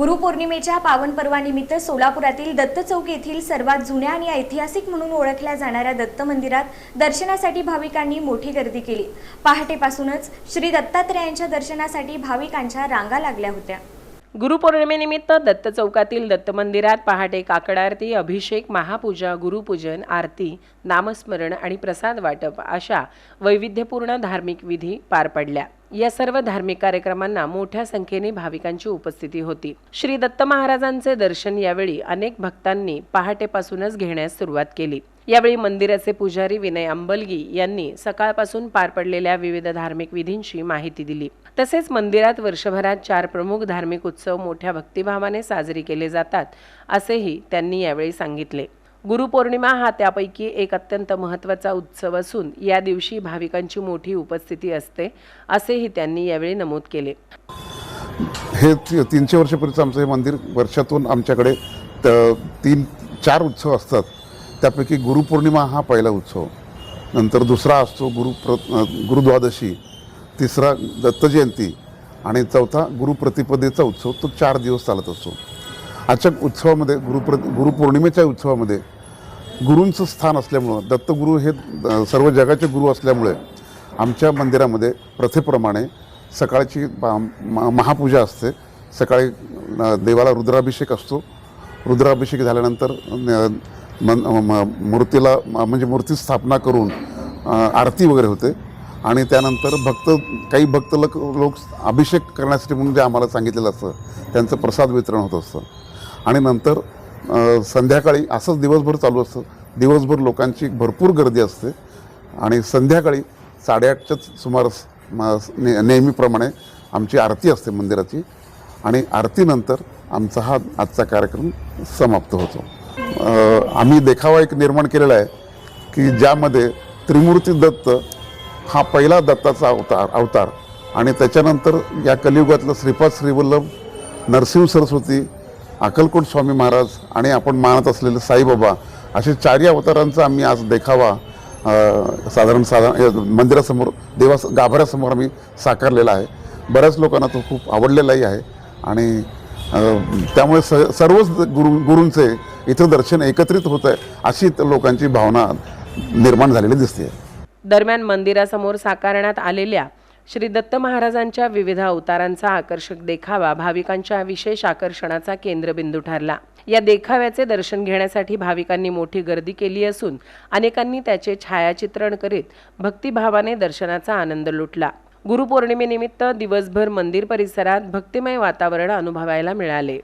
गुरुपौर्णिमेच्या पावन पर्वानिमित्त सोलापुरातील दत्त चौक येथील सर्वात जुन्या आणि ऐतिहासिक म्हणून ओळखल्या जाणाऱ्या दत्त मंदिरात दर्शनासाठी भाविकांनी मोठी गर्दी केली। पहाटेपासूनच श्री दत्तात्रेयांच्या दर्शनासाठी भाविकांच्या रांगा लागल्या होत्या। गुरुपौर्णिमेनिमित्त दत्त चौकातील दत्त मंदिरात पहाटे काकड आरती, अभिषेक, महापूजा, गुरुपूजन, आरती, नामस्मरण आणि प्रसाद वाटप अशा वैविध्यपूर्ण धार्मिक विधी पार पडल्या। या सर्व धार्मिक कार्यक्रमांना मोठ्या संख्येने भाविकांची उपस्थिती होती। श्री दत्त महाराजांचे दर्शन यावेळी अनेक भक्तांनी पहाटेपासूनच घेण्यास सुरुवात केली। यावेळी मंदिराचे पुजारी विनय अंबलगी यांनी सकाळपासून पार पडलेल्या विविध धार्मिक विधींची माहिती दिली। तसेच मंदिरात वर्षभरात 4 प्रमुख धार्मिक उत्सव मोठ्या भक्तिभावाने साजरी केले जातात असेही त्यांनी यावेळी सांगितले। गुरुपौर्णिमा हा त्यापैकी एक अत्यंत महत्त्वाचा उत्सव असून या दिवशी भाविकांची मोठी उपस्थिती असते असेही त्यांनी यावेळी नमूद केले। हे 300 वर्षापूर्वीचं आमचं हे मंदिर वर्षातून आमच्याकडे 3-4 उत्सव असतात। त्यापैकी गुरुपौर्णिमा हा पहिला उत्सव, नंतर दुसरा असतो गुरुद्वादशी, तिसरा दत्त जयंती आणि चौथा गुरुप्रतिपदेचा उत्सव। तो 4 दिवस चालत असतो। आजच्या उत्सवामध्ये गुरुपौर्णिमेच्या उत्सवामध्ये गुरूंचं स्थान असल्यामुळं, दत्तगुरू हे सर्व जगाचे गुरु असल्यामुळे आमच्या मंदिरामध्ये प्रथेप्रमाणे सकाळची महापूजा असते। सकाळी देवाला रुद्राभिषेक असतो। रुद्राभिषेक झाल्यानंतर मूर्तीला म्हणजे मूर्ती स्थापना करून आरती वगैरे होते आणि त्यानंतर काही भक्त लोक अभिषेक करण्यासाठी म्हणून जे आम्हाला सांगितलेलं असतं त्यांचं प्रसाद वितरण होत असतं आणि नंतर संध्याकाळी असंच दिवसभर चालू असतं। दिवसभर लोकांची भरपूर गर्दी असते आणि संध्याकाळी 8:30च्याच सुमारास नेहमीप्रमाणे आमची आरती असते मंदिराची आणि आरतीनंतर आमचा हा आजचा कार्यक्रम समाप्त होतो। आम्ही देखावा एक निर्माण केलेला आहे की ज्यामध्ये त्रिमूर्ती दत्त हा पहिला दत्ताचा अवतार आणि त्याच्यानंतर या कलियुगातलं श्रीपाद श्रीवल्लभ, नरसिंह सरस्वती, अक्कलकोट स्वामी महाराज आणि आपण मानत असलेले साईबाबा असे 4 अवतारांचा आम्ही आज देखावा साधारण मंदिरासमोर गाभाऱ्यासमोर आम्ही साकारलेला आहे। बऱ्याच लोकांना तो खूप आवडलेलाही आहे आणि त्यामुळे सर्वच गुरूंचे इथं दर्शन एकत्रित होत आहे अशी लोकांची भावना निर्माण झालेली दिसते। दरम्यान मंदिरासमोर साकारण्यात आलेल्या श्री दत्त महाराजांच्या विविध अवतारांचा आकर्षक देखावा भाविकांच्या विशेष आकर्षणाचा केंद्रबिंदू ठरला। या देखाव्याचे दर्शन घेण्यासाठी भाविकांनी मोठी गर्दी केली असून अनेकांनी त्याचे छायाचित्रण करीत भक्तिभावाने दर्शनाचा आनंद लुटला। गुरुपौर्णिमेनिमित्त दिवसभर मंदिर परिसरात भक्तिमय वातावरण अनुभवायला मिळाले।